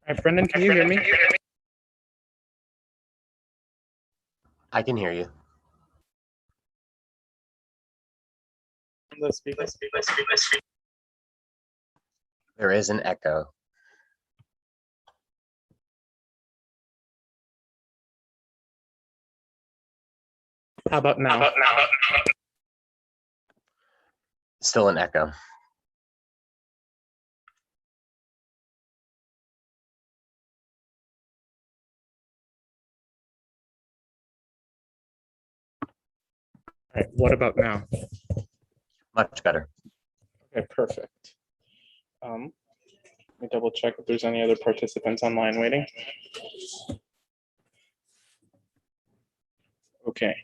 All right, Brendan, can you hear me? I can hear you. Let's speak. There is an echo. How about now? Still an echo. All right, what about now? Much better. Okay, perfect. Let me double check if there's any other participants online waiting. Okay.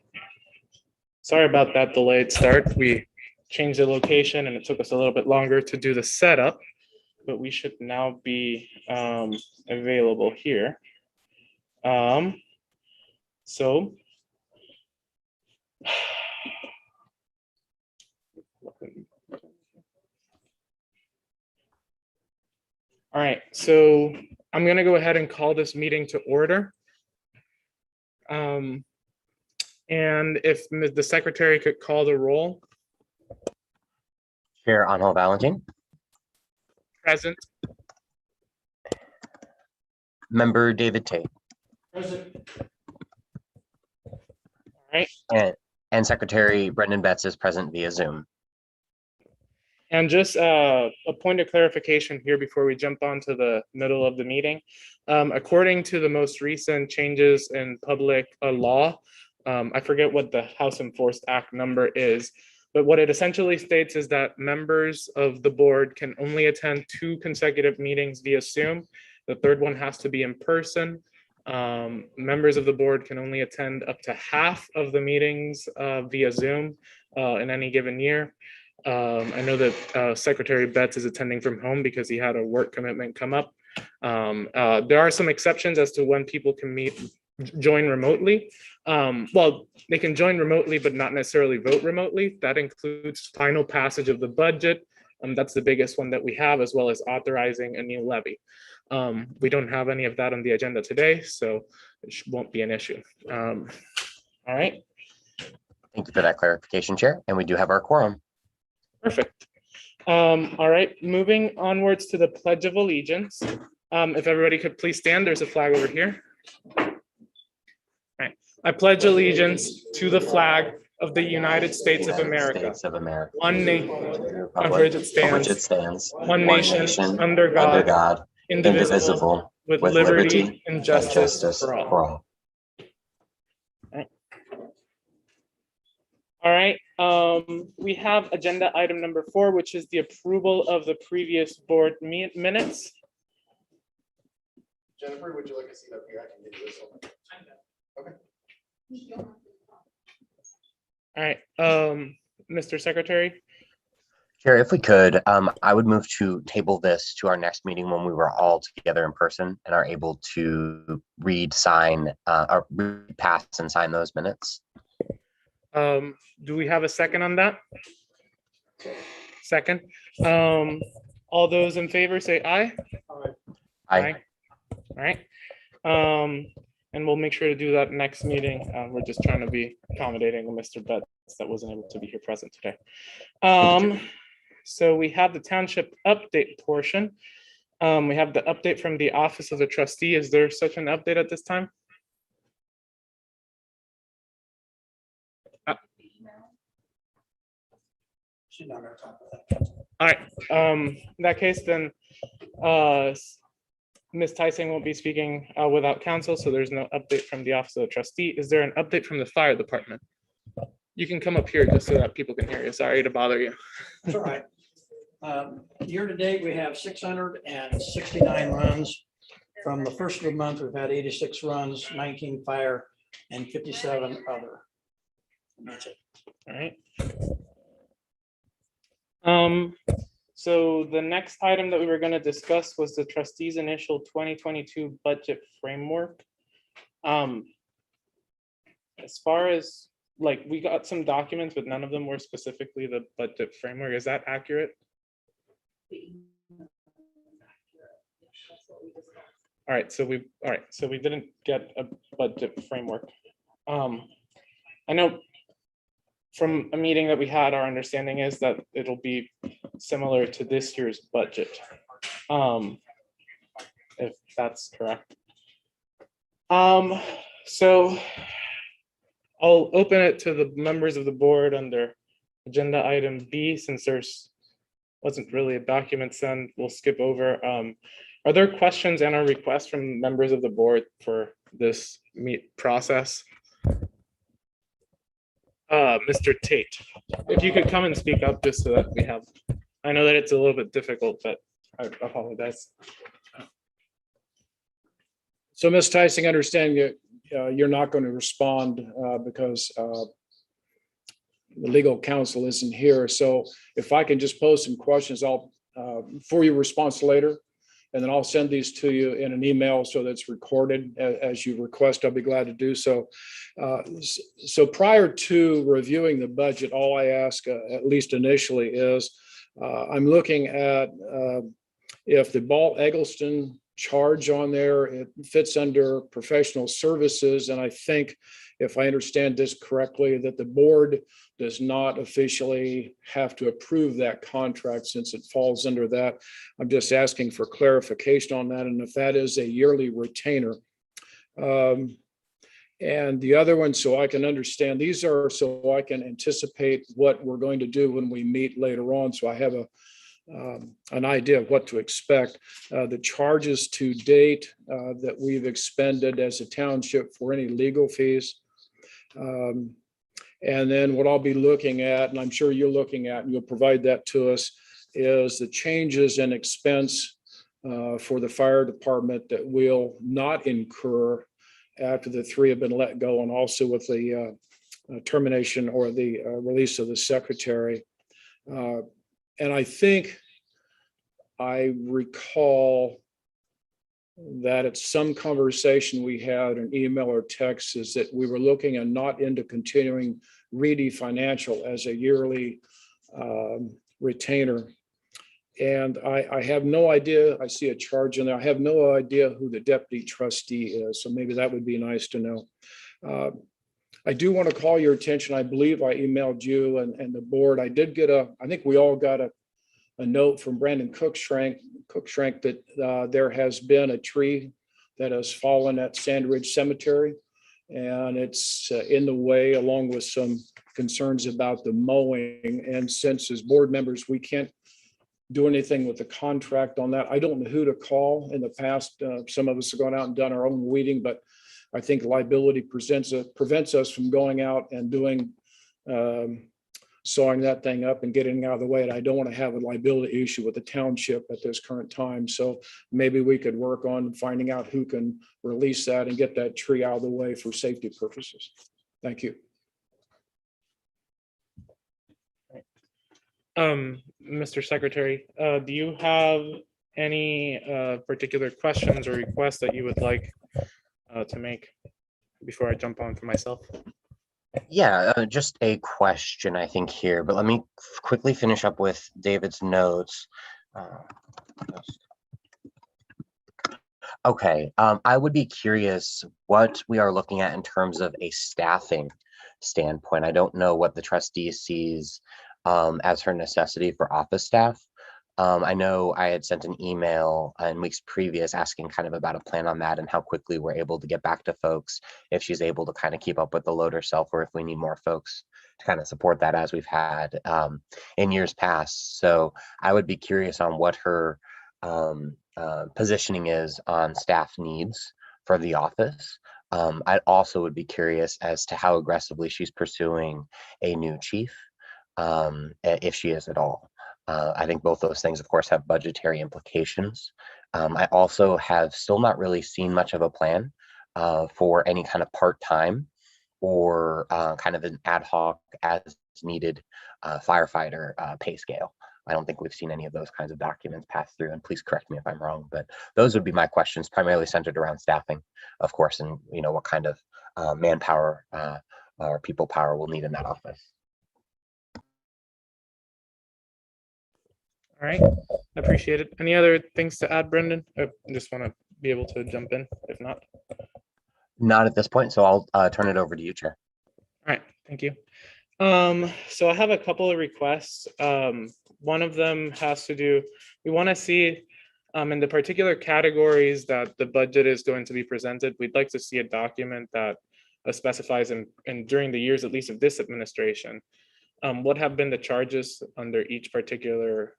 Sorry about that delayed start. We changed the location and it took us a little bit longer to do the setup, but we should now be available here. So all right, so I'm going to go ahead and call this meeting to order. And if the secretary could call the roll. Chair Angel Valentin. Present. Member David Tate. Present. All right. And Secretary Brendan Betts is present via Zoom. And just a point of clarification here before we jump onto the middle of the meeting. According to the most recent changes in public law, I forget what the House Enforced Act number is, but what it essentially states is that members of the board can only attend 2 consecutive meetings via Zoom. The third one has to be in person. Members of the board can only attend up to half of the meetings via Zoom in any given year. I know that Secretary Betts is attending from home because he had a work commitment come up. There are some exceptions as to when people can join remotely. Well, they can join remotely, but not necessarily vote remotely. That includes final passage of the budget. That's the biggest one that we have, as well as authorizing a new levy. We don't have any of that on the agenda today, so it won't be an issue. All right. Thank you for that clarification, Chair. And we do have our quorum. Perfect. All right, moving onwards to the Pledge of Allegiance. If everybody could please stand, there's a flag over here. All right. I pledge allegiance to the flag of the United States of America. One nation, on which it stands, one nation, under God, indivisible, with liberty and justice for all. All right, we have agenda item number 4, which is the approval of the previous board minutes. Jennifer, would you like a seat up here? I can give you this one. Okay. All right, Mr. Secretary. Chair, if we could, I would move to table this to our next meeting when we were all together in person and are able to read, sign, or read, pass, and sign those minutes. Do we have a second on that? Second. All those in favor say aye. Aye. All right. And we'll make sure to do that next meeting. We're just trying to be accommodating Mr. Betts that wasn't able to be here present today. So we have the township update portion. We have the update from the Office of the Trustee. Is there such an update at this time? All right, in that case, then Ms. Tyson won't be speaking without counsel, so there's no update from the Office of the Trustee. Is there an update from the Fire Department? You can come up here just so that people can hear you. Sorry to bother you. That's all right. Year to date, we have 669 runs. From the first of the month, we've had 86 runs, 19 fire, and 57 other. And that's it. All right. So the next item that we were going to discuss was the trustees' initial 2022 budget framework. As far as like, we got some documents, but none of them were specifically the budget framework. Is that accurate? So we didn't get a budget framework. I know from a meeting that we had, our understanding is that it'll be similar to this year's budget. If that's correct. So I'll open it to the members of the board under agenda item B, since there's wasn't really a document send, we'll skip over. Are there questions and or requests from members of the board for this process? Mr. Tate, if you could come and speak up just so that we have, I know that it's a little bit difficult, but I apologize. So Ms. Tyson, understanding that you're not going to respond because the legal counsel isn't here. So if I can just pose some questions, I'll for your response later, and then I'll send these to you in an email so that's recorded as you request. I'll be glad to do so. So prior to reviewing the budget, all I ask, at least initially, is I'm looking at if the Ball Eggleston charge on there, it fits under professional services. And I think, if I understand this correctly, that the board does not officially have to approve that contract since it falls under that. I'm just asking for clarification on that, and if that is a yearly retainer. And the other one, so I can understand, these are so I can anticipate what we're going to do when we meet later on. So I have an idea of what to expect. The charges to date that we've expended as a township for any legal fees. And then what I'll be looking at, and I'm sure you're looking at, and you'll provide that to us, is the changes in expense for the fire department that will not incur after the three have been let go, and also with the termination or the release of the secretary. And I think I recall that at some conversation we had, an email or text, is that we were looking and not into continuing Reedy Financial as a yearly retainer. And I have no idea, I see a charge in there. I have no idea who the deputy trustee is. So maybe that would be nice to know. I do want to call your attention. I believe I emailed you and the board. I did get I think we all got a note from Brandon Cookshrank that there has been a tree that has fallen at Sandridge Cemetery, and it's in the way, along with some concerns about the mowing. And since as board members, we can't do anything with the contract on that. I don't know who to call. In the past, some of us have gone out and done our own weeding, but I think liability prevents us from going out and doing sawing that thing up and getting out of the way. And I don't want to have a liability issue with the township at this current time. So maybe we could work on finding out who can release that and get that tree out of the way for safety purposes. Thank you. Mr. Secretary, do you have any particular questions or requests that you would like to make before I jump on for myself? Yeah, just a question, I think, here, but let me quickly finish up with David's notes. Okay, I would be curious what we are looking at in terms of a staffing standpoint. I don't know what the trustee sees as her necessity for office staff. I know I had sent an email in weeks previous asking kind of about a plan on that and how quickly we're able to get back to folks, if she's able to kind of keep up with the load herself, or if we need more folks to kind of support that as we've had in years past. So I would be curious on what her positioning is on staff needs for the office. I also would be curious as to how aggressively she's pursuing a new chief, if she is at all. I think both those things, of course, have budgetary implications. I also have still not really seen much of a plan for any kind of part-time or kind of an ad hoc as needed firefighter pay scale. I don't think we've seen any of those kinds of documents pass through, and please correct me if I'm wrong, but those would be my questions, primarily centered around staffing, of course, and what kind of manpower or people power we'll need in that office. All right, I appreciate it. Any other things to add, Brendan? I just want to be able to jump in? If not, Not at this point, so I'll turn it over to you, Chair. all right, thank you. So I have a couple of requests. One of them has to do, we want to see in the particular categories that the budget is going to be presented, we'd like to see a document that specifies and during the years, at least of this administration, what have been the charges under each particular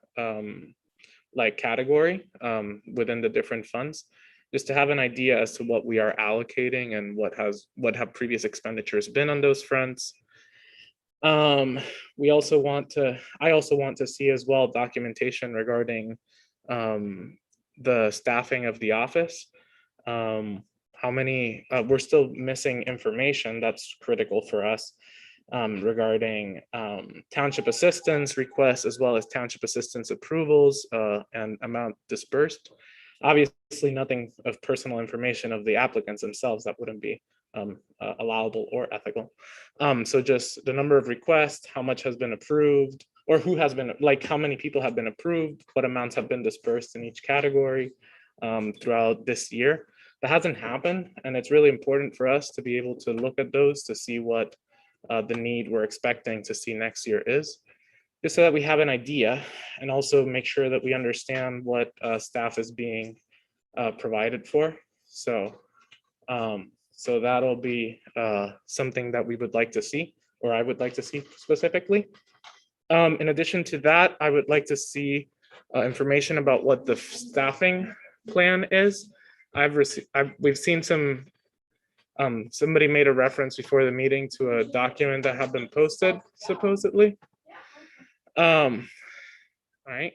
like category within the different funds, just to have an idea as to what we are allocating and what have previous expenditures been on those fronts. I also want to see as well documentation regarding the staffing of the office. How many, we're still missing information that's critical for us regarding township assistance requests, as well as township assistance approvals and amount dispersed. Obviously, nothing of personal information of the applicants themselves that wouldn't be allowable or ethical. So just the number of requests, how much has been approved, or who has been, like how many people have been approved, what amounts have been dispersed in each category throughout this year. That hasn't happened, and it's really important for us to be able to look at those to see what the need we're expecting to see next year is, just so that we have an idea, and also make sure that we understand what staff is being provided for. So so that'll be something that we would like to see, or I would like to see specifically. In addition to that, I would like to see information about what the staffing plan is. We've seen some, somebody made a reference before the meeting to a document that had been posted supposedly. All right,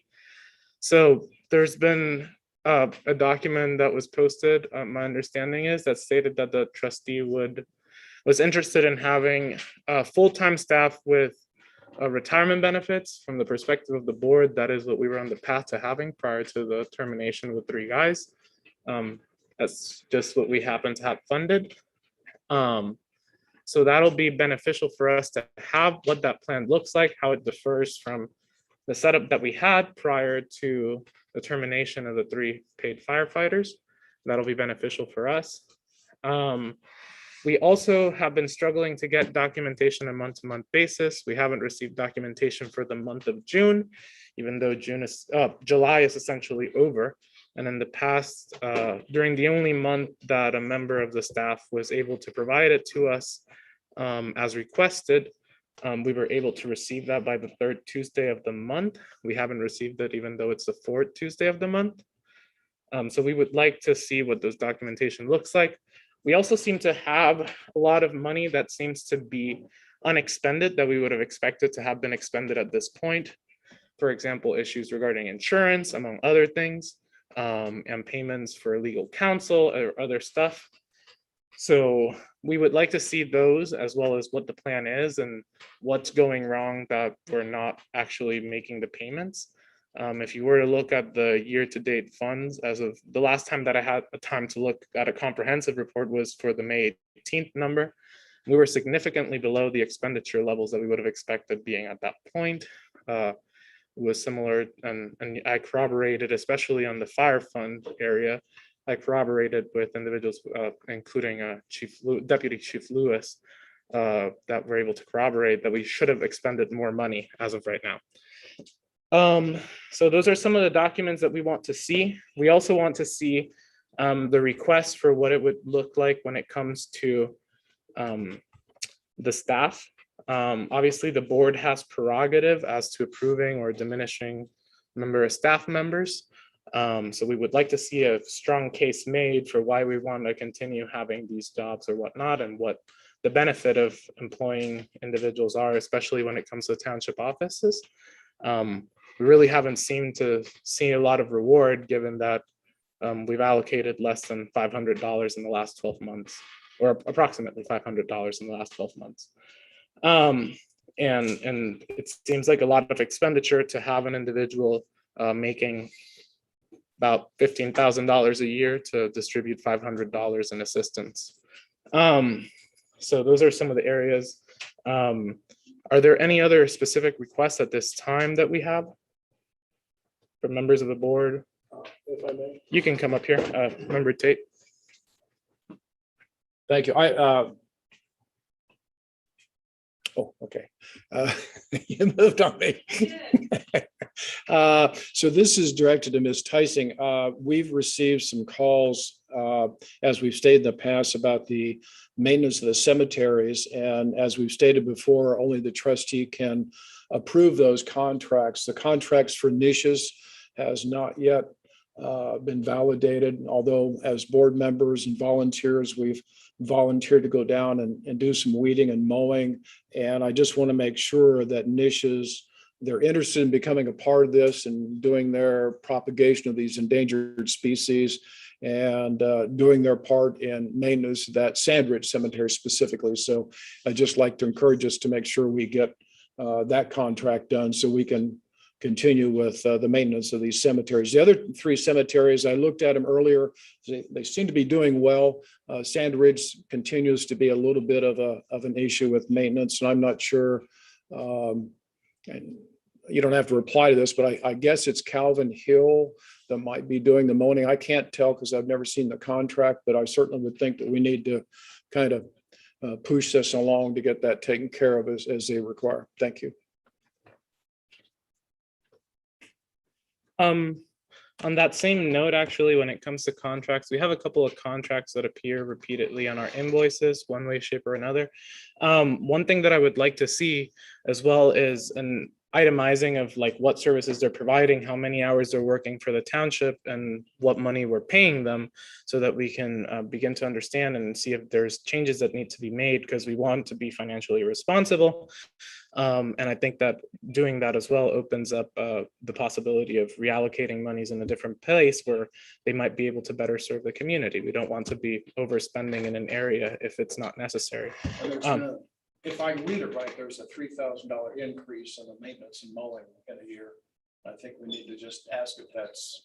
so there's been a document that was posted, my understanding is, that stated that the trustee was interested in having full-time staff with retirement benefits. From the perspective of the board, that is what we were on the path to having prior to the termination with 3 guys. That's just what we happen to have funded. So that'll be beneficial for us to have what that plan looks like, how it differs from the setup that we had prior to the termination of the 3 paid firefighters. That'll be beneficial for us. We also have been struggling to get documentation on a month-to-month basis. We haven't received documentation for the month of June, even though July is essentially over. And in the past, during the only month that a member of the staff was able to provide it to us as requested, we were able to receive that by the 3rd Tuesday of the month. We haven't received it even though it's the 4th Tuesday of the month. So we would like to see what those documentation looks like. We also seem to have a lot of money that seems to be unexpended that we would have expected to have been expended at this point. For example, issues regarding insurance, among other things, and payments for legal counsel or other stuff. So we would like to see those, as well as what the plan is and what's going wrong that we're not actually making the payments. If you were to look at the year-to-date funds, as of the last time that I had a time to look at a comprehensive report was for the May 18th number. We were significantly below the expenditure levels that we would have expected being at that point. It was similar, and I corroborated, especially on the fire fund area, I corroborated with individuals, including Deputy Chief Lewis, that were able to corroborate that we should have expended more money as of right now. So those are some of the documents that we want to see. We also want to see the request for what it would look like when it comes to the staff. Obviously, the board has prerogative as to approving or diminishing number of staff members. So we would like to see a strong case made for why we want to continue having these jobs or whatnot, and what the benefit of employing individuals are, especially when it comes to township offices. We really haven't seemed to see a lot of reward, given that we've allocated less than $500 in the last 12 months, or approximately $500 in the last 12 months. And it seems like a lot of expenditure to have an individual making about $15,000 a year to distribute $500 in assistance. So those are some of the areas. Are there any other specific requests at this time that we have from members of the board If I may. You can come up here, Member Tate. Thank you. Oh, okay. You moved on me. So this is directed to Ms. Tysing. We've received some calls, as we've stated in the past, about the maintenance of the cemeteries. And as we've stated before, only the trustee can approve those contracts. The contracts for niches has not yet been validated, although as board members and volunteers, we've volunteered to go down and do some weeding and mowing. And I just want to make sure that niches, they're interested in becoming a part of this and doing their propagation of these endangered species and doing their part in maintenance of that Sandridge Cemetery specifically. So I'd just like to encourage us to make sure we get that contract done so we can continue with the maintenance of these cemeteries. The other three cemeteries, I looked at them earlier. They seem to be doing well. Sandridge continues to be a little bit of an issue with maintenance, and I'm not sure. And you don't have to reply to this, but I guess it's Calvin Hill that might be doing the mowing. I can't tell because I've never seen the contract, but I certainly would think that we need to kind of push this along to get that taken care of as they require. Thank you. On that same note, actually, when it comes to contracts, we have a couple of contracts that appear repeatedly on our invoices, one way, shape, or another. One thing that I would like to see as well is an itemizing of like what services they're providing, how many hours they're working for the township, and what money we're paying them, so that we can begin to understand and see if there's changes that need to be made, because we want to be financially responsible. And I think that doing that as well opens up the possibility of reallocating monies in a different place where they might be able to better serve the community. We don't want to be overspending in an area if it's not necessary. If I read it right, there's a $3,000 increase in the maintenance and mowing in a year. I think we need to just ask if that's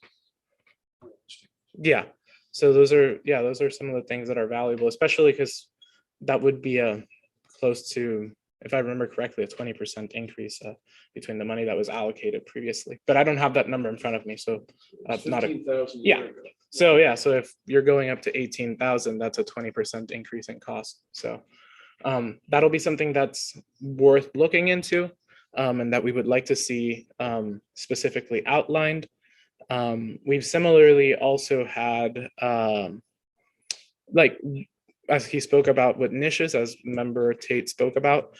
realistic. Yeah, so those are some of the things that are valuable, especially because that would be a close to, if I remember correctly, a 20% increase between the money that was allocated previously. But I don't have that number in front of me, so not a, 15,000. yeah. So yeah, so if you're going up to 18,000, that's a 20% increase in cost. So that'll be something that's worth looking into, and that we would like to see specifically outlined. We've similarly also had, like, as he spoke about with niches, as Member Tate spoke about,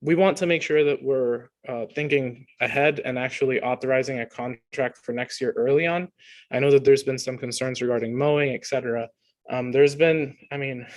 we want to make sure that we're thinking ahead and actually authorizing a contract for next year early on. I know that there's been some concerns regarding mowing, et cetera. There's been, I mean,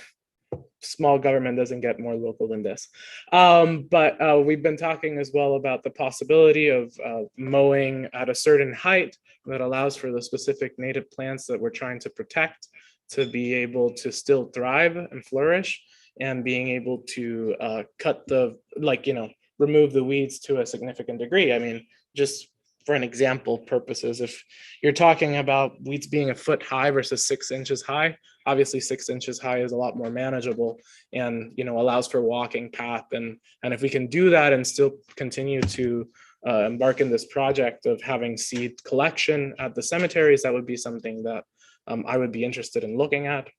small government doesn't get more local than this. But we've been talking as well about the possibility of mowing at a certain height that allows for the specific native plants that we're trying to protect to be able to still thrive and flourish, and being able to cut the, like, you know, remove the weeds to a significant degree. I mean, just for an example purposes, if you're talking about weeds being a foot high versus 6 inches high, obviously 6 inches high is a lot more manageable and, you know, allows for walking path. And if we can do that and still continue to embark in this project of having seed collection at the cemeteries, that would be something that I would be interested in looking at.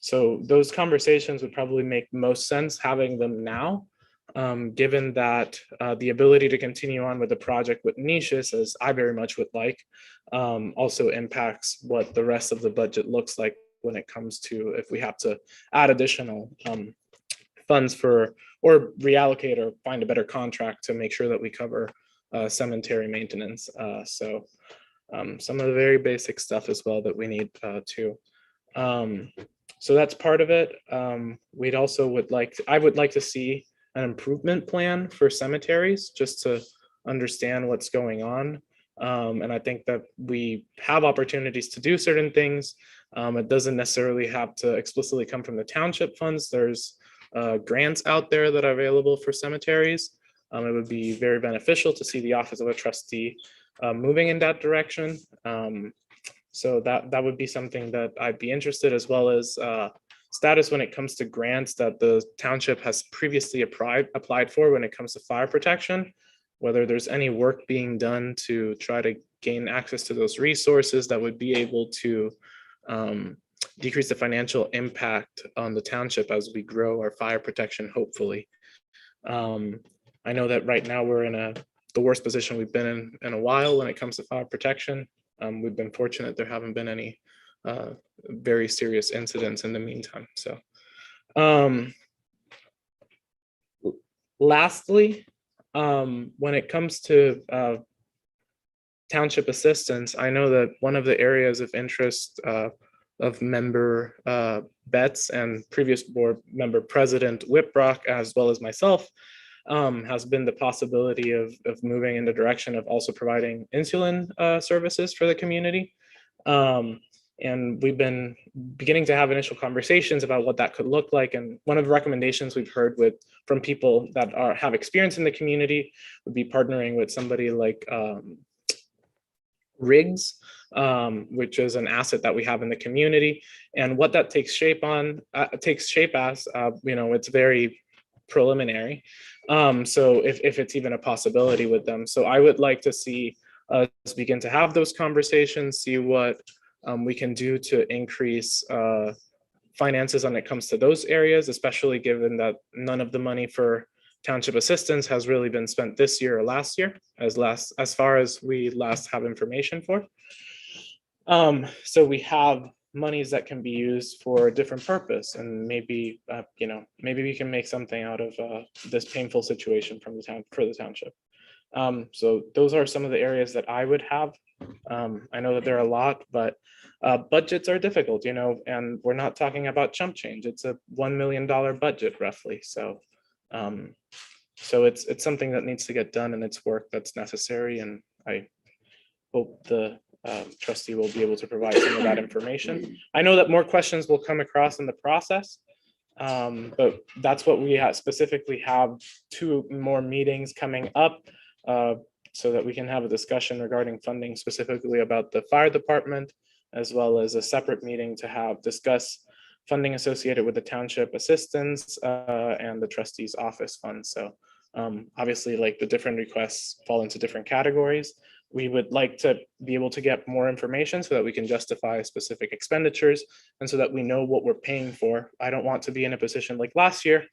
So those conversations would probably make most sense having them now, given that the ability to continue on with the project with niches, as I very much would like, also impacts what the rest of the budget looks like when it comes to if we have to add additional funds for, or reallocate or find a better contract to make sure that we cover cemetery maintenance. So some of the very basic stuff as well that we need too. So that's part of it. We'd also I would like to see an improvement plan for cemeteries, just to understand what's going on. And I think that we have opportunities to do certain things. It doesn't necessarily have to explicitly come from the township funds. There's grants out there that are available for cemeteries. It would be very beneficial to see the office of a trustee moving in that direction. So that would be something that I'd be interested, as well as status when it comes to grants that the township has previously applied for when it comes to fire protection. whether there's any work being done to try to gain access to those resources that would be able to decrease the financial impact on the township as we grow our fire protection, hopefully. I know that right now we're in the worst position we've been in a while when it comes to fire protection. We've been fortunate there haven't been any very serious incidents in the meantime. So lastly, when it comes to township assistance, I know that one of the areas of interest of member Betts and previous board member President Whiprock, as well as myself, has been the possibility of moving in the direction of also providing insulin services for the community. And we've been beginning to have initial conversations about what that could look like. And one of the recommendations we've heard from people that have experience in the community would be partnering with somebody like Riggs, which is an asset that we have in the community. And what that takes shape as, it's very preliminary. So if it's even a possibility with them. So I would like to see us begin to have those conversations, see what we can do to increase finances when it comes to those areas, especially given that none of the money for township assistance has really been spent this year or last year, as far as we last have information for. So we have monies that can be used for a different purpose, and maybe maybe we can make something out of this painful situation for the township. So those are some of the areas that I would have. I know that there are a lot, but budgets are difficult, and we're not talking about chump change. It's a $1 million budget roughly. So it's something that needs to get done, and it's work that's necessary. And I hope the trustee will be able to provide some of that information. I know that more questions will come across in the process, but that's what we specifically have 2 more meetings coming up so that we can have a discussion regarding funding specifically about the fire department, as well as a separate meeting to discuss funding associated with the township assistance and the trustee's office fund. So obviously, like, the different requests fall into different categories. We would like to be able to get more information so that we can justify specific expenditures and so that we know what we're paying for. I don't want to be in a position like last year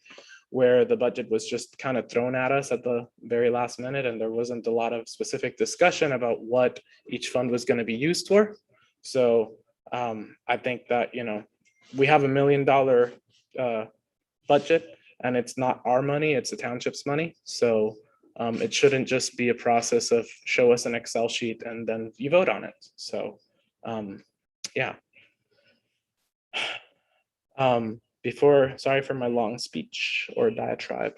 where the budget was just kind of thrown at us at the very last minute and there wasn't a lot of specific discussion about what each fund was going to be used for. So I think that, we have $1 million budget, and it's not our money, it's the township's money. So it shouldn't just be a process of show us an Excel sheet and then you vote on it. So yeah. Sorry for my long speech or diatribe.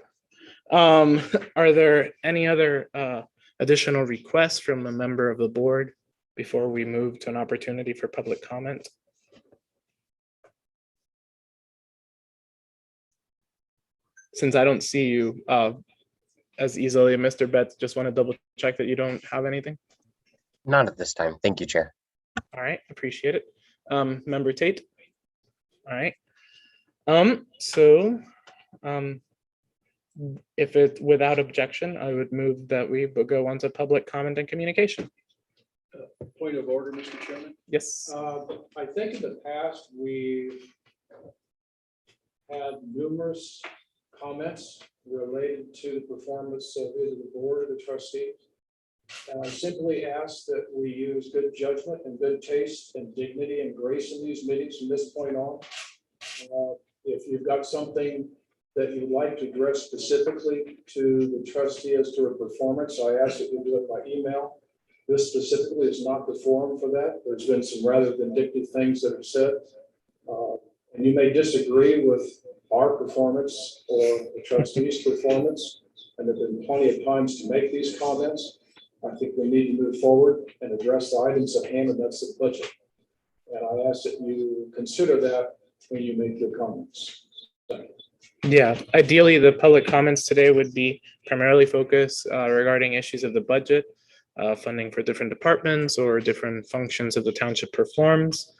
Are there any other additional requests from a member of the board before we move to an opportunity for public comment? Since I don't see you as easily, Mr. Betts, just want to double check that you don't have anything. Not at this time. Thank you, Chair. All right, appreciate it. Member Tate. All right. If it without objection, I would move that we go on to public comment and communication. Point of order, Mr. Chairman. Yes. I think in the past, we've had numerous comments related to the performance of either the board or the trustees. And I simply ask that we use good judgment and good taste and dignity and grace in these meetings from this point on. If you've got something that you'd like to address specifically to the trustee as to her performance, I ask that you do it by email. This specifically is not the forum for that. There's been some rather vindictive things that are said. And you may disagree with our performance or the trustee's performance, and there have been plenty of times to make these comments. I think we need to move forward and address the items at hand, and that's the budget. And I ask that you consider that when you make your comments. Yeah, ideally, the public comments today would be primarily focused regarding issues of the budget, funding for different departments or different functions of the township performs.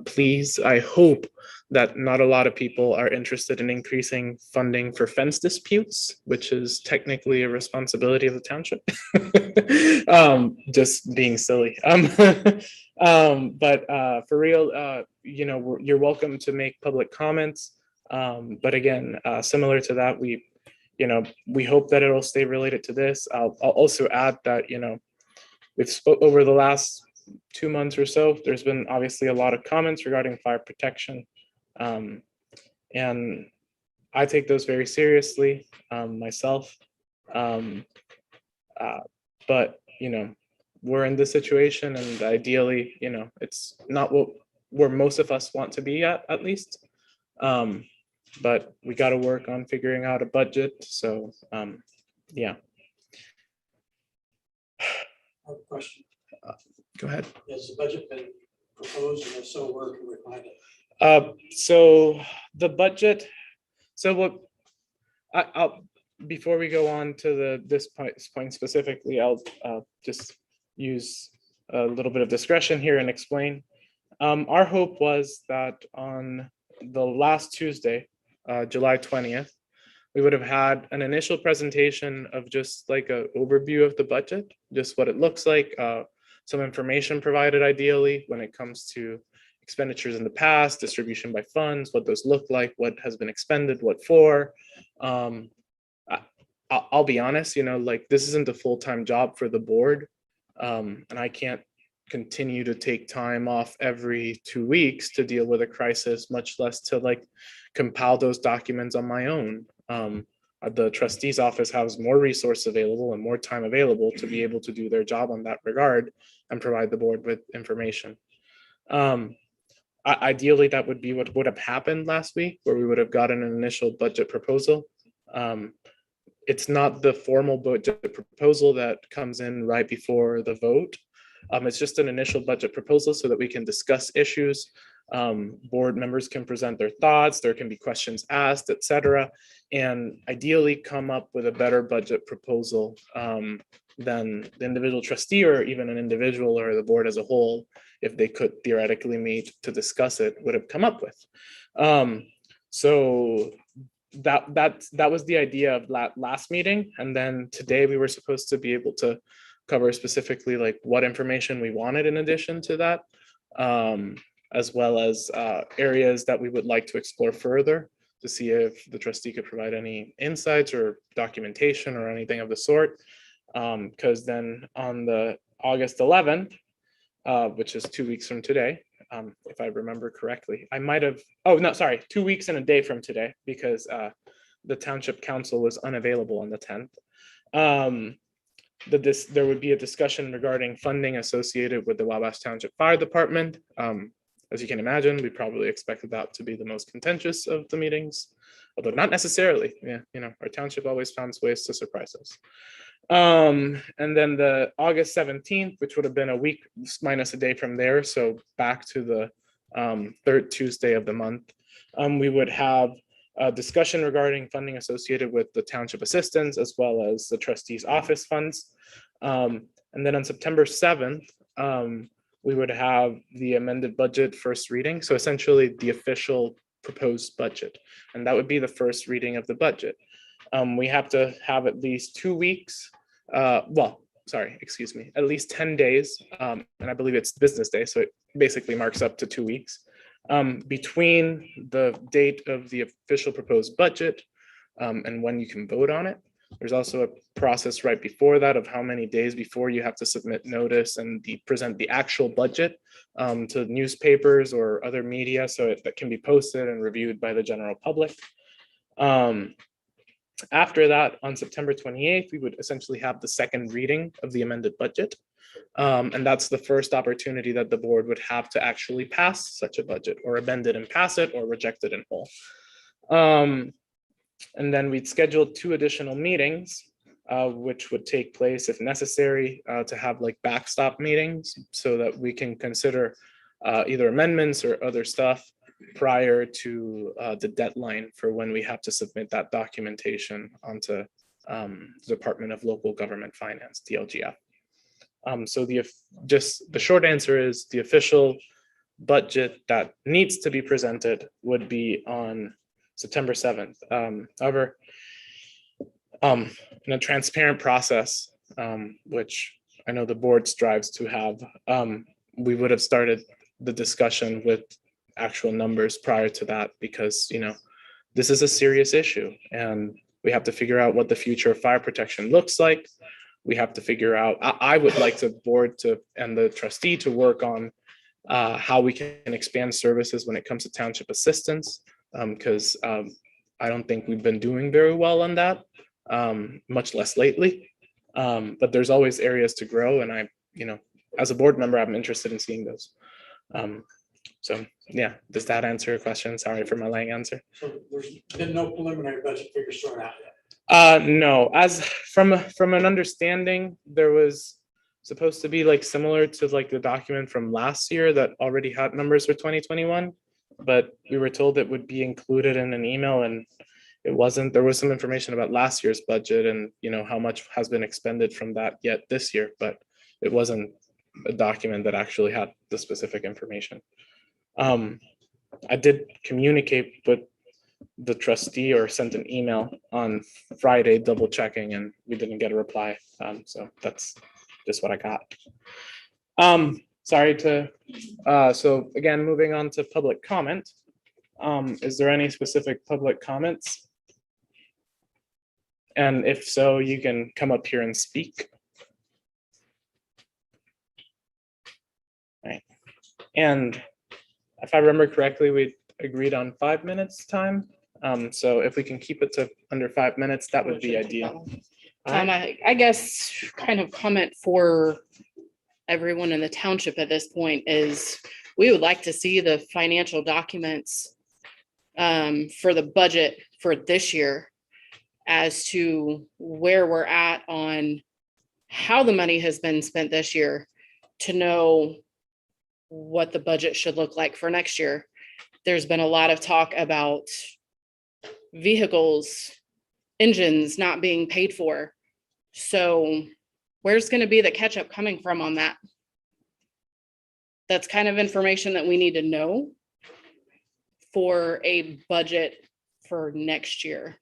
Please, I hope that not a lot of people are interested in increasing funding for fence disputes, which is technically a responsibility of the township. Just being silly. But for real, you're welcome to make public comments. But again, similar to that, we hope that it'll stay related to this. I'll also add that, we've spoke over the last 2 months or so, there's been obviously a lot of comments regarding fire protection. And I take those very seriously, myself. But, we're in this situation, and ideally, it's not where most of us want to be at least. But we got to work on figuring out a budget. So, yeah. I have a question. Go ahead. Has the budget been proposed, and if so, where can we find it? So the budget, so what, I'll, before we go on to this point specifically, I'll just use a little bit of discretion here and explain. Our hope was that on the last Tuesday, July 20th, we would have had an initial presentation of just like an overview of the budget, just what it looks like, some information provided ideally when it comes to expenditures in the past, distribution by funds, what those look like, what has been expended, what for. I'll be honest, like this isn't a full-time job for the board. And I can't continue to take time off every 2 weeks to deal with a crisis, much less to like compile those documents on my own. The trustee's office has more resource available and more time available to be able to do their job on that regard and provide the board with information. Ideally, that would be what would have happened last week, where we would have gotten an initial budget proposal. It's not the formal budget proposal that comes in right before the vote. It's just an initial budget proposal so that we can discuss issues. Board members can present their thoughts, there can be questions asked, etc., and ideally come up with a better budget proposal than the individual trustee or even an individual or the board as a whole, if they could theoretically meet to discuss it, would have come up with. So that was the idea of that last meeting. And then today we were supposed to be able to cover specifically like what information we wanted in addition to that, as well as areas that we would like to explore further to see if the trustee could provide any insights or documentation or anything of the sort. Because then on the August 11th, which is 2 weeks from today, if I remember correctly, I might have, 2 weeks and a day from today, because the township council was unavailable on the 10th. There would be a discussion regarding funding associated with the Wabash Township Fire Department. As you can imagine, we probably expected that to be the most contentious of the meetings, although not necessarily. Yeah, our township always finds ways to surprise us. And then the August 17th, which would have been a week minus a day from there, so back to the third Tuesday of the month, we would have a discussion regarding funding associated with the township assistants as well as the trustee's office funds. And then on September 7th, we would have the amended budget first reading. So essentially the official proposed budget. And that would be the first reading of the budget. We have to have at least 2 weeks. At least 10 days. And I believe it's business day. So it basically marks up to 2 weeks. Between the date of the official proposed budget and when you can vote on it. There's also a process right before that of how many days before you have to submit notice and present the actual budget to newspapers or other media, so that can be posted and reviewed by the general public. After that, on September 28th, we would essentially have the second reading of the amended budget. And that's the first opportunity that the board would have to actually pass such a budget, or amend it and pass it, or reject it in whole. And then we'd scheduled 2 additional meetings, which would take place if necessary to have like backstop meetings so that we can consider either amendments or other stuff prior to the deadline for when we have to submit that documentation onto the Department of Local Government Finance, DLGF. So the short answer is the official budget that needs to be presented would be on September 7th. However, in a transparent process, which I know the board strives to have, we would have started the discussion with actual numbers prior to that, because, you know, this is a serious issue and we have to figure out what the future of fire protection looks like. We have to figure out, I would like the board to, and the trustee to work on how we can expand services when it comes to township assistance, because I don't think we've been doing very well on that, much less lately. But there's always areas to grow, and I, you know, as a board member, I'm interested in seeing those. So yeah, does that answer your question? Sorry for my lang answer. So there's been no preliminary budget figures thrown out yet. No, as from an understanding, there was supposed to be like similar to like the document from last year that already had numbers for 2021, but we were told it would be included in an email, and it wasn't. There was some information about last year's budget and, you know, how much has been expended from that yet this year, but it wasn't a document that actually had the specific information. I did communicate with the trustee or sent an email on Friday double checking, and we didn't get a reply. So that's just what I got. Sorry to, so again, moving on to public comment. Is there any specific public comments? And if so, you can come up here and speak. Right. And if I remember correctly, we agreed on 5 minutes time. So if we can keep it to under 5 minutes, that would be ideal. I guess kind of comment for everyone in the township at this point is we would like to see the financial documents for the budget for this year as to where we're at on how the money has been spent this year, to know what the budget should look like for next year. There's been a lot of talk about vehicles, engines not being paid for. So where's going to be the catch up coming from on that? That's kind of information that we need to know for a budget for next year.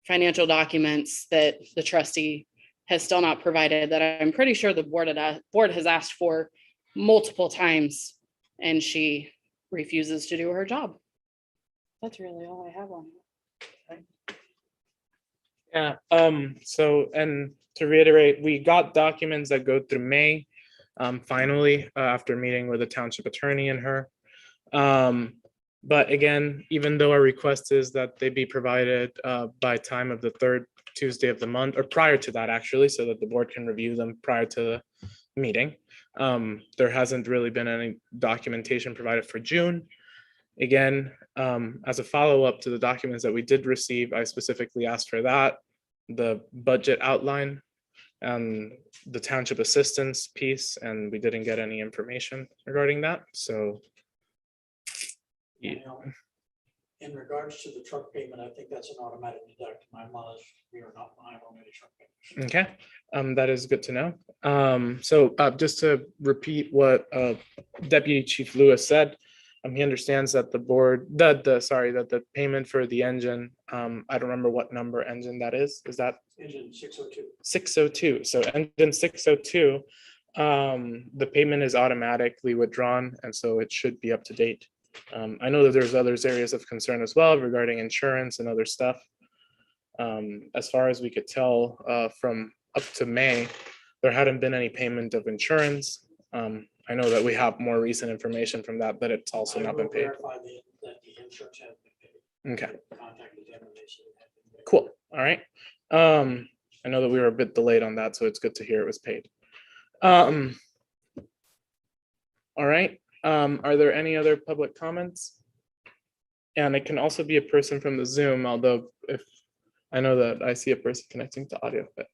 Financial documents that the trustee has still not provided, that I'm pretty sure the board has asked for multiple times, and she refuses to do her job. That's really all I have on it. Yeah, so, and to reiterate, we got documents that go through May, finally, after meeting with the township attorney and her. But again, even though our request is that they be provided by time of the third Tuesday of the month, or prior to that actually, so that the board can review them prior to the meeting. There hasn't really been any documentation provided for June. Again, as a follow-up to the documents that we did receive, I specifically asked for that, the budget outline and the township assistance piece, and we didn't get any information regarding that. So yeah. In regards to the truck payment, I think that's an automatic deduct. My knowledge, we are not liable on any truck payment. Okay, that is good to know. So just to repeat what Deputy Chief Lewis said, he understands that the board, that the payment for the engine, I don't remember what number engine that is. Is that Engine 602. 602? So engine 602, the payment is automatically withdrawn, and so it should be up to date. I know that there's other areas of concern as well regarding insurance and other stuff. As far as we could tell, from up to May, there hadn't been any payment of insurance. I know that we have more recent information from that, but it's also not been paid. Verify that the insurance has been paid. Okay, Contacted them and they said it had been paid. cool. All right. I know that we were a bit delayed on that, so it's good to hear it was paid. All right. Are there any other public comments? And it can also be a person from the Zoom, although if I know that I see a person connecting to audio, but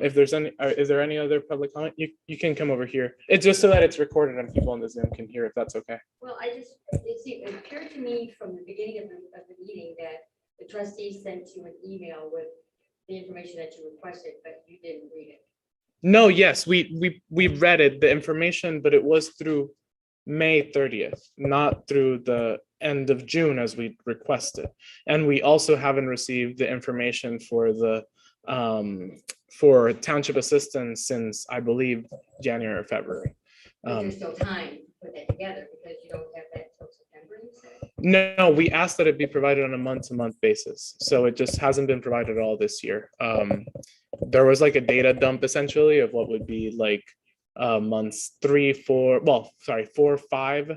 if there's any, is there any other public comment? You can come over here. It's just so that it's recorded and people on the Zoom can hear if that's okay. Well, it appeared to me from the beginning of the meeting that the trustees sent you an email with the information that you requested, but you didn't read it. No, yes, we read it, the information, but it was through May 30th, not through the end of June as we requested. And we also haven't received the information for the for township assistance since, I believe, January or February. But there's still time to put that together because you don't have that till September, you said? No, we asked that it be provided on a month-to-month basis, so it just hasn't been provided at all this year. There was like a data dump essentially of what would be like months 3, 4, well, sorry, 4, 5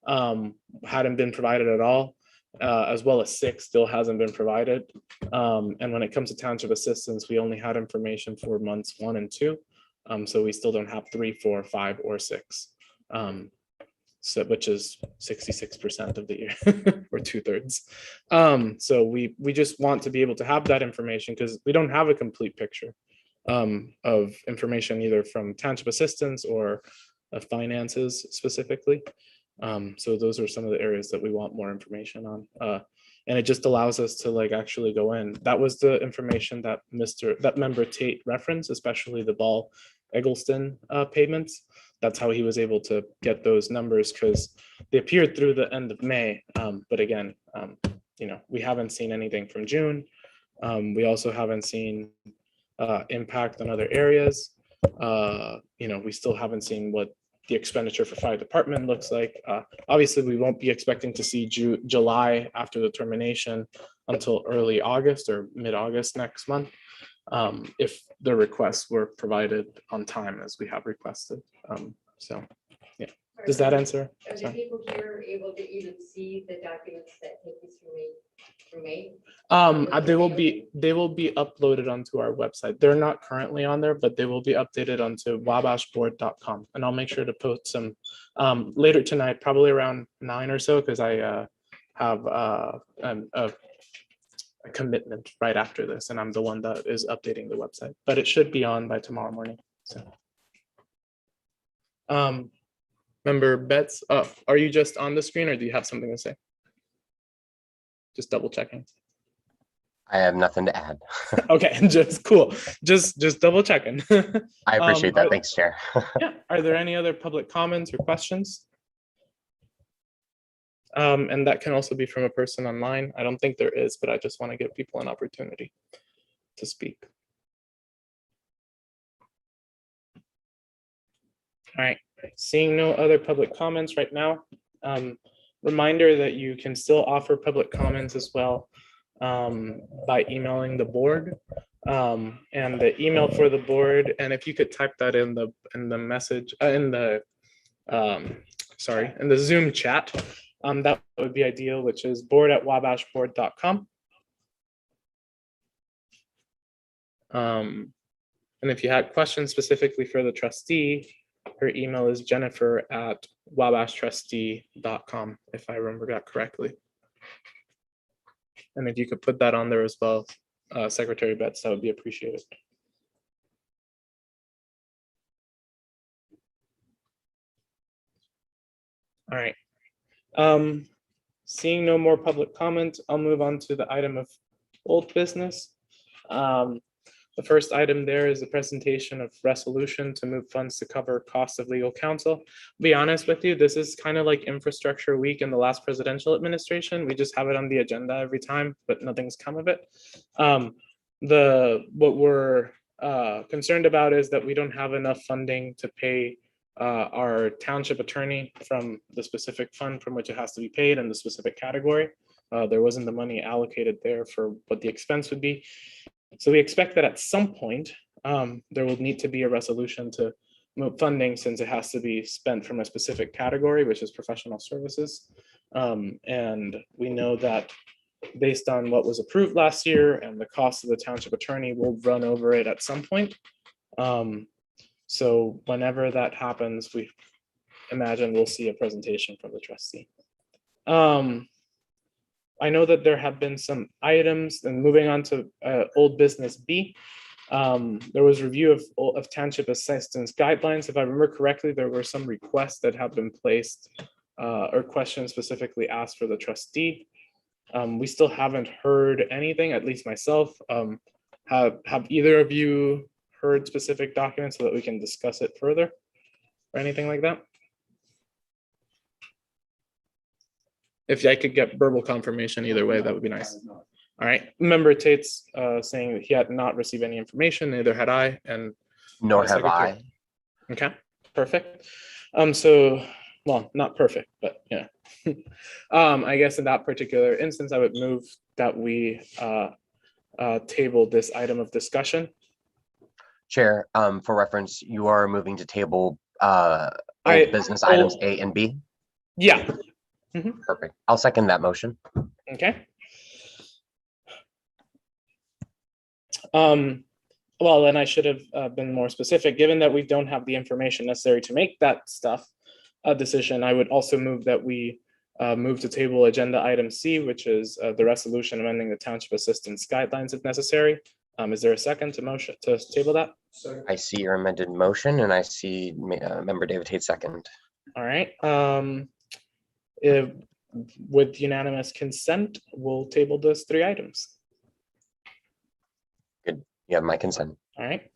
hadn't been provided at all, as well as 6 still hasn't been provided. And when it comes to township assistance, we only had information for months 1 and 2. So we still don't have 3, 4, 5, or 6. So which is 66% of the year or 2/3. So we just want to be able to have that information because we don't have a complete picture of information either from township assistance or finances specifically. So those are some of the areas that we want more information on. And it just allows us to like actually go in. That was the information that member Tate referenced, especially the Ball Eggleston payments. That's how he was able to get those numbers because they appeared through the end of May. But again, you know, we haven't seen anything from June. We also haven't seen impact on other areas. You know, we still haven't seen what the expenditure for fire department looks like. Obviously, we won't be expecting to see July after the termination until early August or mid-August next month, if the requests were provided on time as we have requested. So, yeah. Does that answer? Are the Sorry. people here able to even see the documents that take us through May? They will be uploaded onto our website. They're not currently on there, but they will be updated onto wabashboard.com. And I'll make sure to post some later tonight, probably around 9 or so, because I have a commitment right after this, and I'm the one that is updating the website. But it should be on by tomorrow morning. So, Member Betts, are you just on the screen, or do you have something to say? Just double checking. I have nothing to add. Okay, just cool. Just double checking. I appreciate that. Thanks, Chair. Yeah. Are there any other public comments or questions? And that can also be from a person online. I don't think there is, but I just want to give people an opportunity to speak. All right, seeing no other public comments right now. Reminder that you can still offer public comments as well by emailing the board. And the email for the board, and if you could type that in the message in the Zoom chat, that would be ideal, which is board@wabashboard.com. And if you had questions specifically for the trustee, her email is jennifer@wabashtrustee.com, if I remember that correctly. And if you could put that on there as well, Secretary Betts, that would be appreciated. All right. Seeing no more public comment, I'll move on to the item of old business. The first item there is a presentation of resolution to move funds to cover costs of legal counsel. Be honest with you, this is kind of like infrastructure week in the last presidential administration. We just have it on the agenda every time, but nothing's come of it. What we're concerned about is that we don't have enough funding to pay our township attorney from the specific fund from which it has to be paid in the specific category. There wasn't the money allocated there for what the expense would be. So we expect that at some point, there will need to be a resolution to move funding since it has to be spent from a specific category, which is professional services. And we know that based on what was approved last year and the cost of the township attorney, will run over it at some point. So whenever that happens, we imagine we'll see a presentation from the trustee. I know that there have been some items, and moving on to old business B, there was review of township assistance guidelines. If I remember correctly, there were some requests that have been placed or questions specifically asked for the trustee. We still haven't heard anything, at least myself. Have either of you heard specific documents so that we can discuss it further or anything like that? If I could get verbal confirmation either way, that would be nice. All right, member Tate's saying that he had not received any information, neither had I, and Nor a have secretary. I. okay, perfect. So, well, not perfect, but yeah. I guess in that particular instance, I would move that we table this item of discussion. Chair, for reference, you are moving to table I- old business items A and B. Yeah, Perfect. I'll second that motion. okay. Well, then I should have been more specific, given that we don't have the information necessary to make that stuff a decision. I would also move that we move to table agenda item C, which is the resolution amending the township assistance guidelines if necessary. Is there a second to motion to table that? I see your amended motion and I see member David Tate second. All right. With unanimous consent, we'll table those 3 items. You have my consent. All right.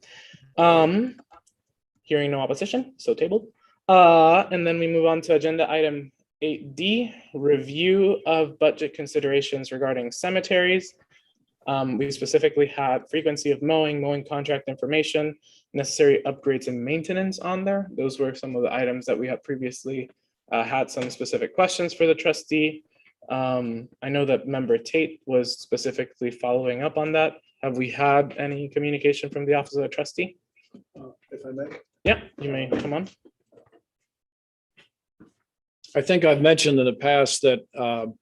Hearing no opposition, so tabled. And then we move on to agenda item 8D, review of budget considerations regarding cemeteries. We specifically had frequency of mowing contract information, necessary upgrades and maintenance on there. Those were some of the items that we had previously had some specific questions for the trustee. I know that member Tate was specifically following up on that. Have we had any communication from the office of the trustee? If I may. Yeah, you may come on. I think I've mentioned in the past that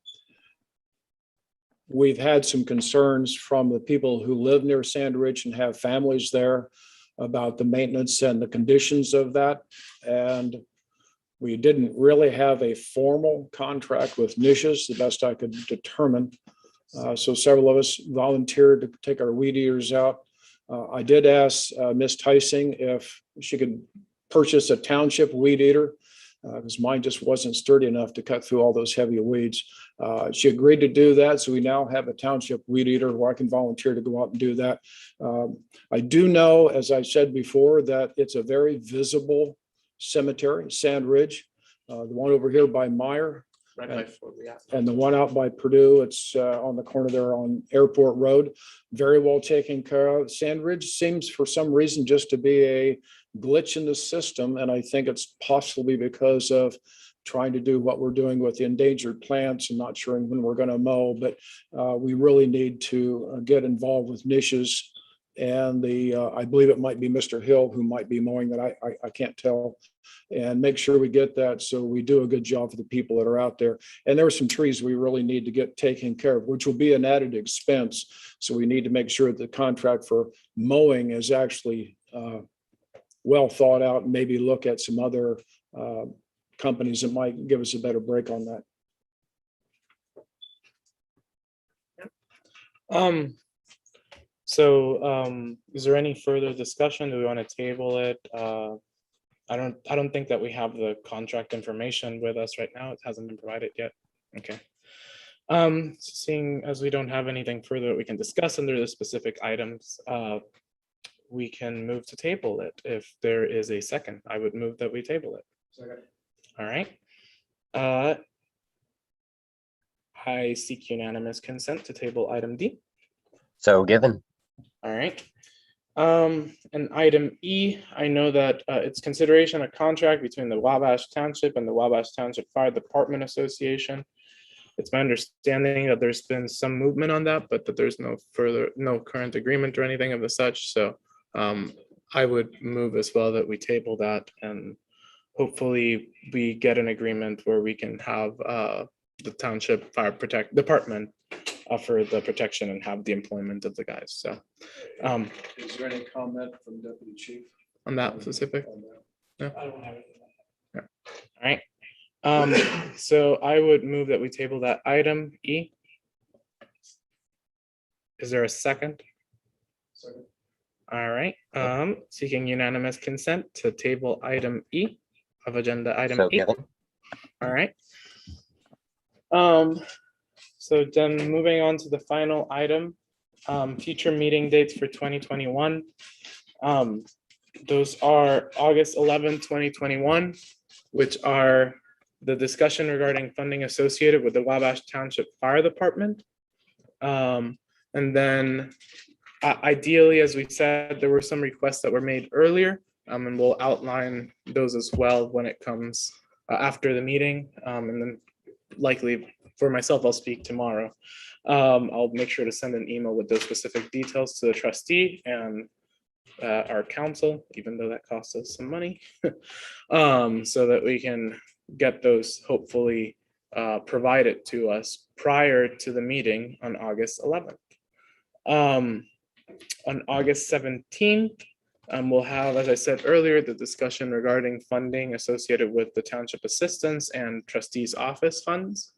we've had some concerns from the people who live near Sand Ridge and have families there about the maintenance and the conditions of that. And we didn't really have a formal contract with niches, the best I could determine. So several of us volunteered to take our weed eaters out. I did ask Miss Tysing if she could purchase a township weed eater because mine just wasn't sturdy enough to cut through all those heavy weeds. She agreed to do that. So we now have a township weed eater where I can volunteer to go out and do that. I do know, as I said before, that it's a very visible cemetery, Sand Ridge. The one over here by Meyer. Right by Fort Lee. And the one out by Purdue, it's on the corner there on Airport Road, very well taken care of. Sand Ridge seems for some reason just to be a glitch in the system. And I think it's possibly because of trying to do what we're doing with the endangered plants and not sure when we're going to mow, but we really need to get involved with niches. And I believe it might be Mr. Hill who might be mowing that. I can't tell. And make sure we get that so we do a good job for the people that are out there. And there are some trees we really need to get taken care of, which will be an added expense. So we need to make sure that the contract for mowing is actually well thought out and maybe look at some other companies that might give us a better break on that. So is there any further discussion? Do we want to table it? I don't think that we have the contract information with us right now. It hasn't been provided yet. Okay. Seeing as we don't have anything further that we can discuss under the specific items, we can move to table it. If there is a second, I would move that we table it. Second. All right. I seek unanimous consent to table item D. So given. All right. And item E, I know that it's consideration of contract between the Wabash Township and the Wabash Township Fire Department Association. It's my understanding that there's been some movement on that, but that there's no current agreement or anything of the such. So I would move as well that we table that and hopefully we get an agreement where we can have the Township Fire Department offer the protection and have the employment of the guys. So Is there any comment from Deputy Chief? on that specific? I don't have anything. All right. So I would move that we table that item E. Is there a second? Second. All right. Seeking unanimous consent to table item E of agenda item So E. given. All right. So then moving on to the final item, future meeting dates for 2021. Those are August 11, 2021, which are the discussion regarding funding associated with the Wabash Township Fire Department. And then ideally, as we said, there were some requests that were made earlier, and we'll outline those as well when it comes after the meeting. And then likely for myself, I'll speak tomorrow. I'll make sure to send an email with those specific details to the trustee and our council, even though that costs us some money, so that we can get those hopefully provided to us prior to the meeting on August 11th. On August 17th, we'll have, as I said earlier, the discussion regarding funding associated with the township assistance and trustees office funds.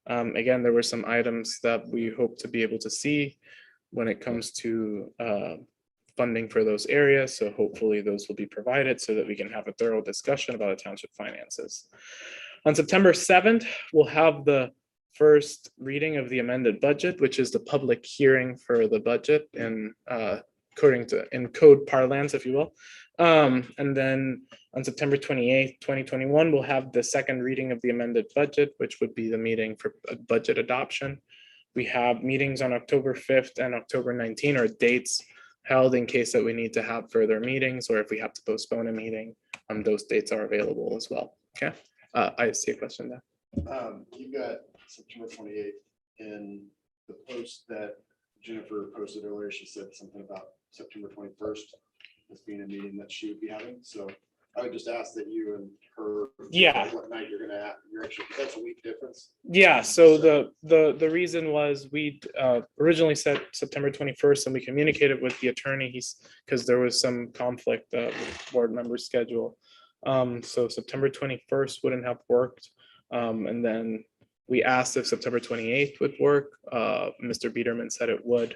Again, there were some items that we hope to be able to see when it comes to funding for those areas. So hopefully those will be provided so that we can have a thorough discussion about the township finances. On September 7th, we'll have the first reading of the amended budget, which is the public hearing for the budget and according to in code parlance, if you will. And then on September 28th, 2021, we'll have the second reading of the amended budget, which would be the meeting for budget adoption. We have meetings on October 5th and October 19th, or dates held in case that we need to have further meetings, or if we have to postpone a meeting, those dates are available as well. Okay, I see a question there. You've got September 28th in the post that Jennifer posted earlier. She said something about September 21st as being a meeting that she would be having. So I would just ask that you and her. Yeah. What night you're gonna have, you're actually, that's a week difference. Yeah, so the reason was we originally said September 21st, and we communicated with the attorney, because there was some conflict with board member schedule. So September 21st wouldn't have worked. And then we asked if September 28th would work. Mr. Biederman said it would.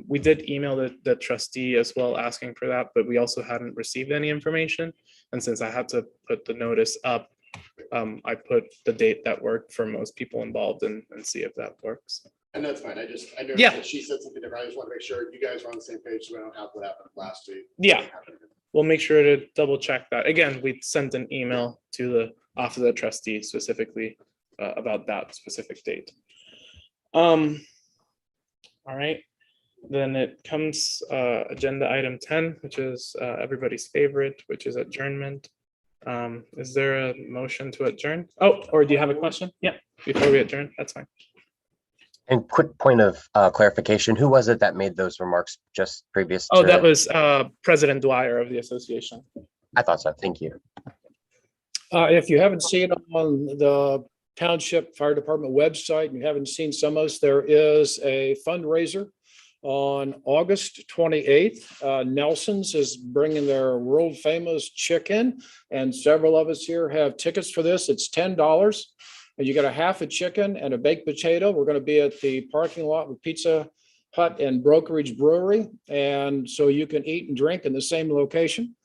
We did email the trustee as well asking for that, but we also hadn't received any information. And since I had to put the notice up, I put the date that worked for most people involved and see if that works. And that's fine. I know Yeah. that she said something different. I just want to make sure you guys are on the same page so we don't have what happened last week. Yeah. We'll make sure to double check that. Again, we sent an email to the office of the trustee specifically about that specific date. All right, then it comes agenda item 10, which is everybody's favorite, which is adjournment. Is there a motion to adjourn? Oh, or do you have a question? Yeah, before we adjourn, that's fine. And quick point of clarification, who was it that made those remarks just previous? Oh, to- that was President Dwyer of the association. I thought so. Thank you. If you haven't seen on the Township Fire Department website, and you haven't seen some of us, there is a fundraiser on August 28th. Nelson's is bringing their world famous chicken, and several of us here have tickets for this. It's $10. And you get a half a chicken and a baked potato. We're going to be at the parking lot with Pizza Hut and Brokerage Brewery. And so you can eat and drink in the same location.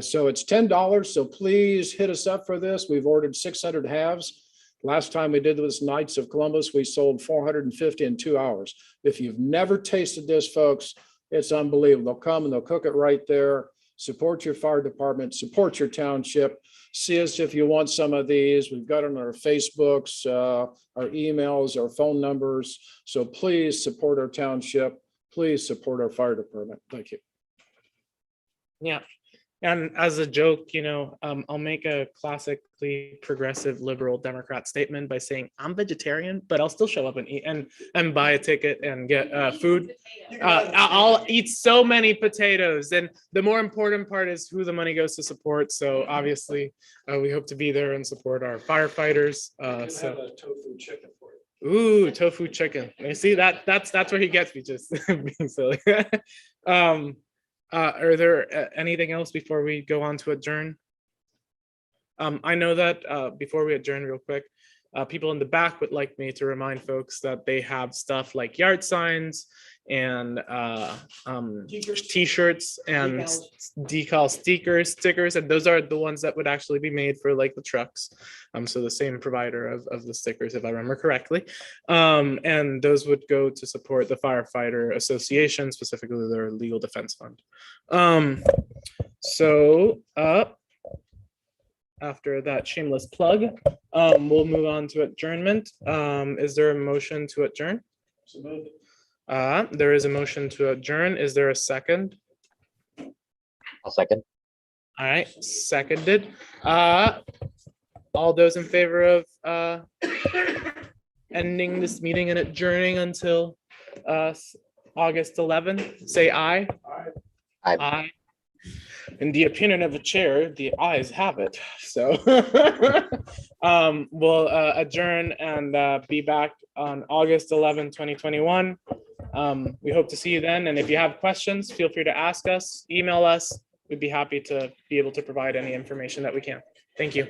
So it's $10. So please hit us up for this. We've ordered 600 halves. Last time we did this Knights of Columbus, we sold 450 in 2 hours. If you've never tasted this, folks, it's unbelievable. They'll come and they'll cook it right there. Support your fire department, support your township. See us if you want some of these. We've got it on our Facebooks, our emails, our phone numbers. So please support our township. Please support our fire department. Thank you. Yeah. And as a joke, I'll make a classically progressive liberal Democrat statement by saying I'm vegetarian, but I'll still show up and eat and buy a ticket and get food. I'll eat so many potatoes. And the more important part is who the money goes to support. So obviously, we hope to be there and support our firefighters. So a tofu chicken for you. Ooh, tofu chicken. You see that's where he gets me, just being silly. Are there anything else before we go on to adjourn? I know that before we adjourn real quick, people in the back would like me to remind folks that they have stuff like yard signs and t-shirts and decal stickers, and those are the ones that would actually be made for like the trucks. So the same provider of the stickers, if I remember correctly. And those would go to support the firefighter association, specifically their legal defense fund. So after that shameless plug, we'll move on to adjournment. Is there a motion to adjourn? There is a motion to adjourn. Is there a second? I'll second. All right, seconded. All those in favor of ending this meeting and adjourning until August 11th, say aye. Aye. Aye. In the opinion of the chair, the ayes have it. So we'll adjourn and be back on August 11, 2021. We hope to see you then. And if you have questions, feel free to ask us, email us. We'd be happy to be able to provide any information that we can. Thank you.